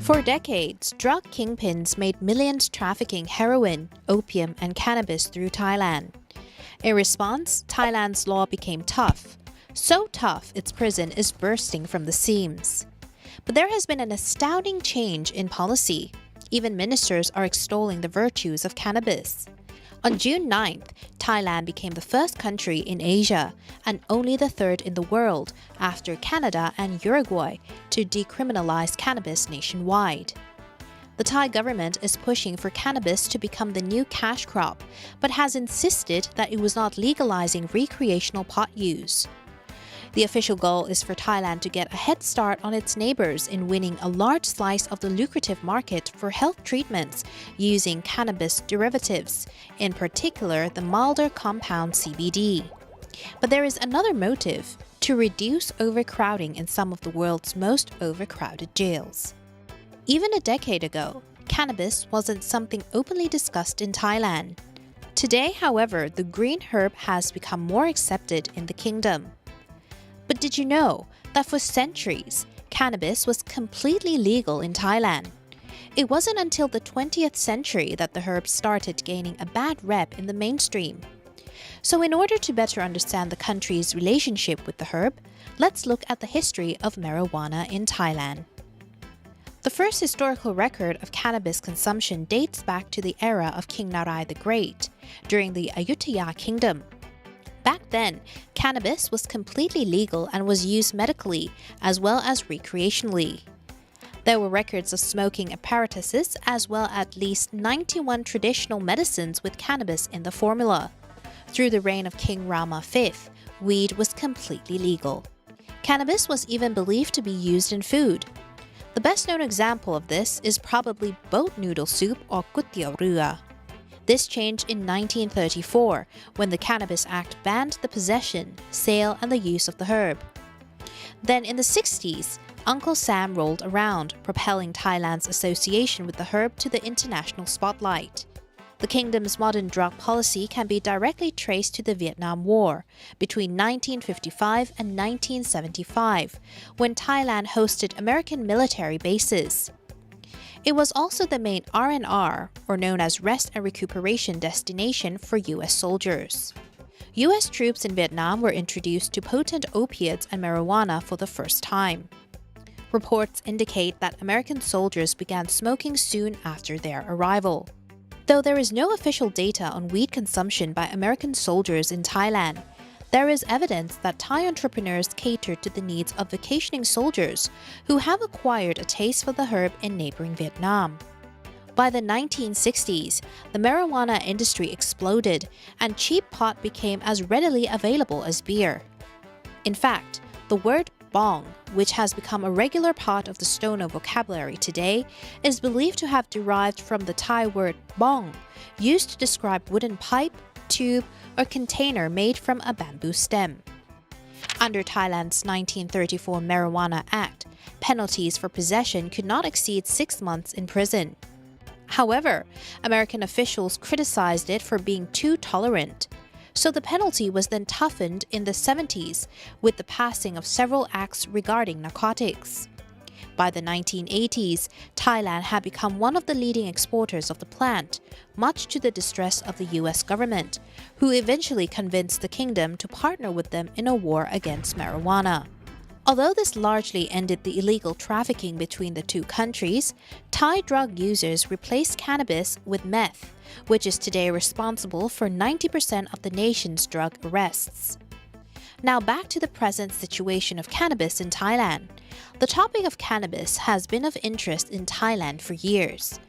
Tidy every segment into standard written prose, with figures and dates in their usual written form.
For decades, drug kingpins made millions trafficking heroin, opium, and cannabis through Thailand. In response, Thailand's law became tough. So tough, its prison is bursting from the seams. But there has been an astounding change in policy. Even ministers are extolling the virtues of cannabis. On June 9th, Thailand became the first country in Asia and only the third in the world after Canada and Uruguay to decriminalize cannabis nationwide. The Thai government is pushing for cannabis to become the new cash crop, but has insisted that it was not legalizing recreational pot use. The official goal is for Thailand to get a head start on its neighbors in winning a large slice of the lucrative market for health treatments using cannabis derivatives, in particular the milder compound CBD. But there is another motive: to reduce overcrowding in some of the world's most overcrowded jails. Even a decade ago, cannabis wasn't something openly discussed in Thailand. Today, however, the green herb has become more accepted in the kingdom. But did you know that for centuries, cannabis was completely legal in Thailand? It wasn't until the 20th century that the herb started gaining a bad rep in the mainstream. So in order to better understand the country's relationship with the herb, let's look at the history of marijuana in Thailand. The first historical record of cannabis consumption dates back to the era of King Narai the Great, during the Ayutthaya Kingdom. Back then, cannabis was completely legal and was used medically as well as recreationally. There were records of smoking apparatuses as well as at least 91 traditional medicines with cannabis in the formula. Through the reign of King Rama V, weed was completely legal. Cannabis was even believed to be used in food. The best-known example of this is probably boat noodle soup or kuttio rua. This changed in 1934 when the Cannabis Act banned the possession, sale, and the use of the herb. Then in the 60s, Uncle Sam rolled around, propelling Thailand's association with the herb to the international spotlight. The kingdom's modern drug policy can be directly traced to the Vietnam War between 1955 and 1975, when Thailand hosted American military bases. It was also the main R&R, or known as rest and recuperation destination for U.S. soldiers. U.S. troops in Vietnam were introduced to potent opiates and marijuana for the first time. Reports indicate that American soldiers began smoking soon after their arrival. Though there is no official data on weed consumption by American soldiers in Thailand, there is evidence that Thai entrepreneurs cater to the needs of vacationing soldiers who have acquired a taste for the herb in neighboring Vietnam. By the 1960s, the marijuana industry exploded and cheap pot became as readily available as beer. In fact, the word bong, which has become a regular part of the stoner vocabulary today, is believed to have derived from the Thai word bong, used to describe wooden pipe, tube, or container made from a bamboo stem. Under Thailand's 1934 Marijuana Act, penalties for possession could not exceed 6 months in prison. However, American officials criticized it for being too tolerant. So the penalty was then toughened in the 70s with the passing of several acts regarding narcotics. By the 1980s, Thailand had become one of the leading exporters of the plant, much to the distress of the US government, who eventually convinced the kingdom to partner with them in a war against marijuana. Although this largely ended the illegal trafficking between the two countries, Thai drug users replaced cannabis with meth, which is today responsible for 90% of the nation's drug arrests. Now back to the present situation of cannabis in Thailand. The topic of cannabis has been of interest in Thailand for years.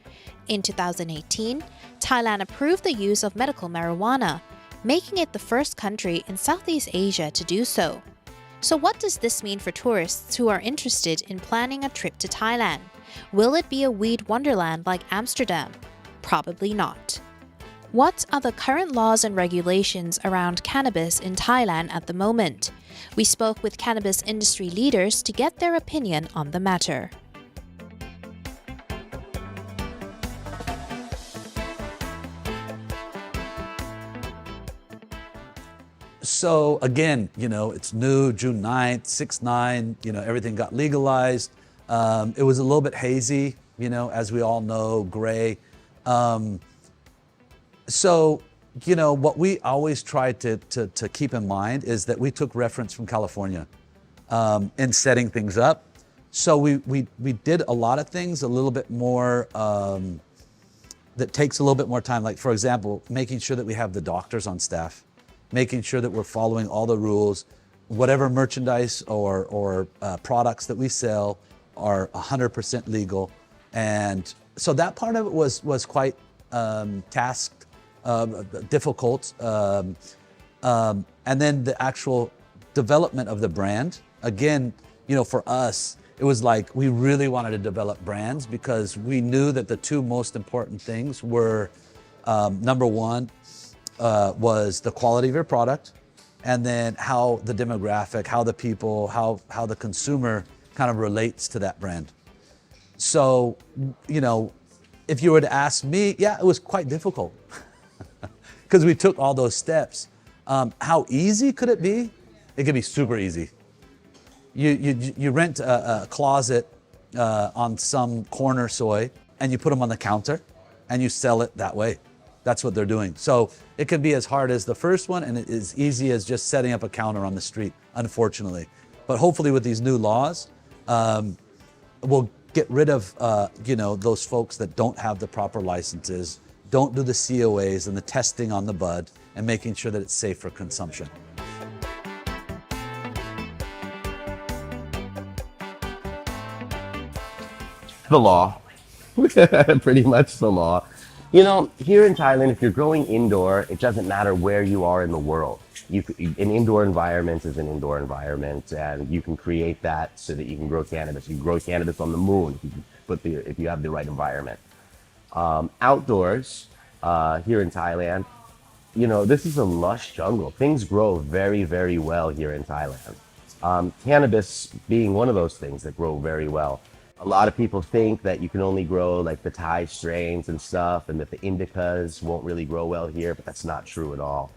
In 2018, Thailand approved the use of medical marijuana, making it the first country in Southeast Asia to do so. So what does this mean for tourists who are interested in planning a trip to Thailand? Will it be a weed wonderland like Amsterdam? Probably not. What are the current laws and regulations around cannabis in Thailand at the moment? We spoke with cannabis industry leaders to get their opinion on the matter. So again, it's new, June 9th, 6/9, everything got legalized. It was a little bit hazy as we all know, gray. So, what we always tried to keep in mind is that we took reference from California in setting things up. So we did a lot of things a little bit more, that takes a little bit more time. Like, for example, making sure that we have the doctors on staff, making sure that we're following all the rules, whatever merchandise or products that we sell are 100% legal. And so that part of it was quite difficult. And then the actual development of the brand, again, for us, it was like we really wanted to develop brands because we knew that the two most important things were, number one, was the quality of your product, and then how the demographic, how the people, how the consumer kind of relates to that brand. So, if you were to ask me, yeah, it was quite difficult because we took all those steps. How easy could it be? It could be super easy. You rent a closet on some corner soy and you put them on the counter and you sell it that way. That's what they're doing. So it can be as hard as the first one and as easy as just setting up a counter on the street, unfortunately. But hopefully with these new laws, we'll get rid of those folks that don't have the proper licenses, don't do the COAs and the testing on the bud, and making sure that it's safe for consumption. The law, pretty much the law. Here in Thailand, if you're growing indoor, it doesn't matter where you are in the world. An indoor environment is an indoor environment, and you can create that so that you can grow cannabis. You can grow cannabis on the moon if you have the right environment. Outdoors, here in Thailand, this is a lush jungle. Things grow very, very well here in Thailand. Cannabis being one of those things that grow very well. A lot of people think that you can only grow like the Thai strains and stuff, and that the indicas won't really grow well here, but that's not true at all.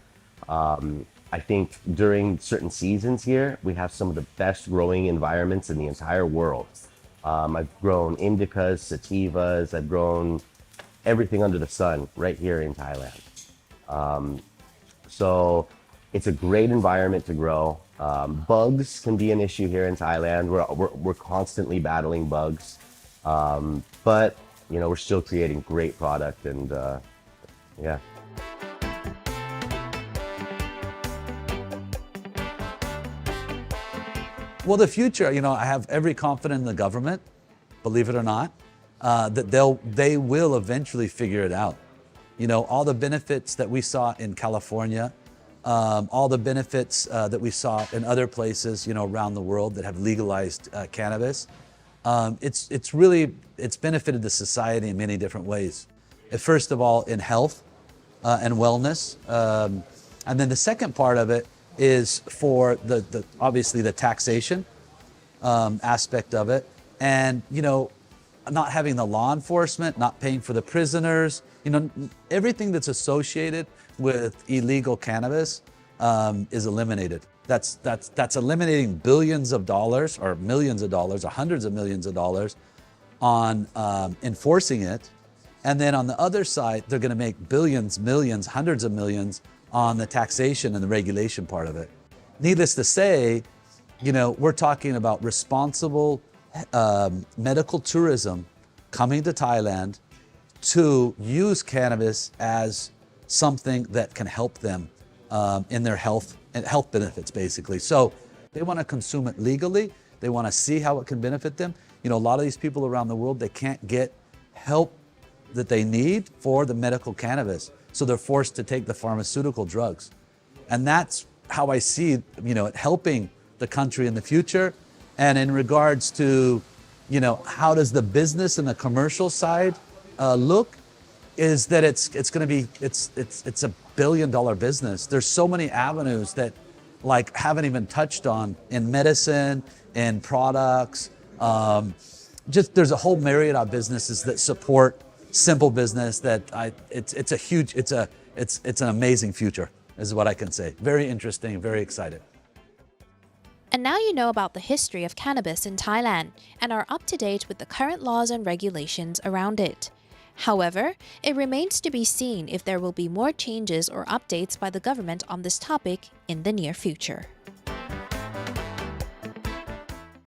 I think during certain seasons here, we have some of the best growing environments in the entire world. I've grown indicas, sativas, I've grown everything under the sun right here in Thailand. So it's a great environment to grow. Bugs can be an issue here in Thailand. We're constantly battling bugs, but we're still creating great product, and yeah. Well, the future, I have every confidence in the government, believe it or not, that they will eventually figure it out. All the benefits that we saw in California, all the benefits that we saw in other places, around the world that have legalized cannabis, it's benefited the society in many different ways. First of all, in health and wellness, and then the second part of it is for the obviously the taxation aspect of it, and not having the law enforcement, not paying for the prisoners, everything that's associated with illegal cannabis is eliminated. That's eliminating billions of dollars or millions of dollars or hundreds of millions of dollars on enforcing it. And then on the other side, they're going to make billions, millions, hundreds of millions on the taxation and the regulation part of it. Needless to say, we're talking about responsible medical tourism coming to Thailand to use cannabis as something that can help them in their health and health benefits, basically. So they want to consume it legally. They want to see how it can benefit them. A lot of these people around the world, they can't get help that they need for the medical cannabis. So they're forced to take the pharmaceutical drugs. And that's how I see, it helping the country in the future. And in regards to, how does the business and the commercial side look, is that it's going to be, it's a $1 billion business. There's so many avenues that haven't even touched on in medicine, in products. Just there's a whole myriad of businesses that support simple business that it's an amazing future is what I can say. Very interesting, very excited. And now you know about the history of cannabis in Thailand and are up to date with the current laws and regulations around it. However, it remains to be seen if there will be more changes or updates by the government on this topic in the near future.